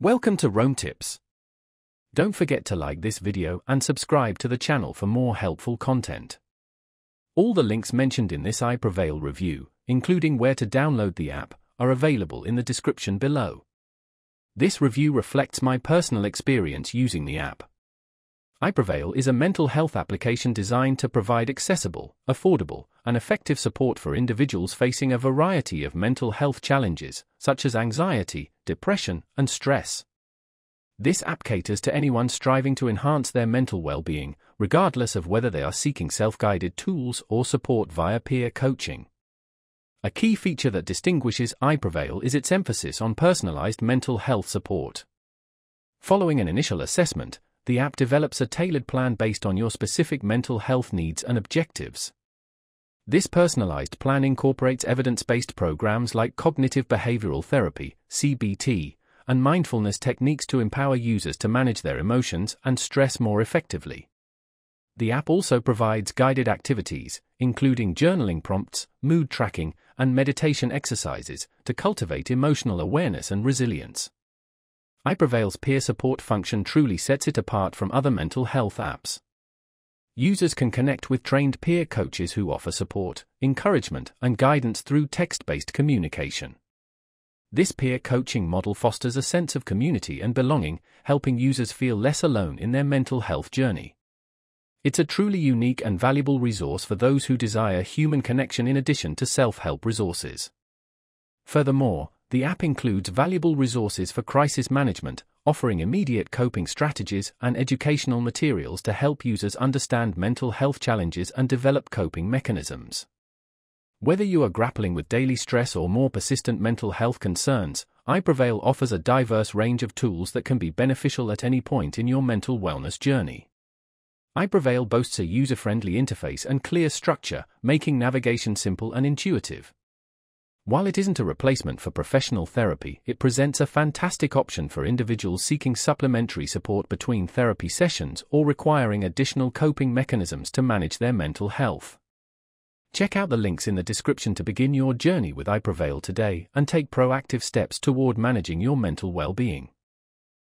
Welcome to Rome Tips. Don't forget to like this video and subscribe to the channel for more helpful content. All the links mentioned in this iPrevail review, including where to download the app, are available in the description below. This review reflects my personal experience using the app. iPrevail is a mental health application designed to provide accessible, affordable, and effective support for individuals facing a variety of mental health challenges, such as anxiety, depression, and stress. This app caters to anyone striving to enhance their mental well-being, regardless of whether they are seeking self-guided tools or support via peer coaching. A key feature that distinguishes iPrevail is its emphasis on personalized mental health support. Following an initial assessment, the app develops a tailored plan based on your specific mental health needs and objectives. This personalized plan incorporates evidence-based programs like cognitive behavioral therapy, CBT, and mindfulness techniques to empower users to manage their emotions and stress more effectively. The app also provides guided activities, including journaling prompts, mood tracking, and meditation exercises, to cultivate emotional awareness and resilience. iPrevail's peer support function truly sets it apart from other mental health apps. Users can connect with trained peer coaches who offer support, encouragement, and guidance through text-based communication. This peer coaching model fosters a sense of community and belonging, helping users feel less alone in their mental health journey. It's a truly unique and valuable resource for those who desire human connection in addition to self-help resources. Furthermore, the app includes valuable resources for crisis management, offering immediate coping strategies and educational materials to help users understand mental health challenges and develop coping mechanisms. Whether you are grappling with daily stress or more persistent mental health concerns, iPrevail offers a diverse range of tools that can be beneficial at any point in your mental wellness journey. iPrevail boasts a user-friendly interface and clear structure, making navigation simple and intuitive. While it isn't a replacement for professional therapy, it presents a fantastic option for individuals seeking supplementary support between therapy sessions or requiring additional coping mechanisms to manage their mental health. Check out the links in the description to begin your journey with iPrevail today and take proactive steps toward managing your mental well-being.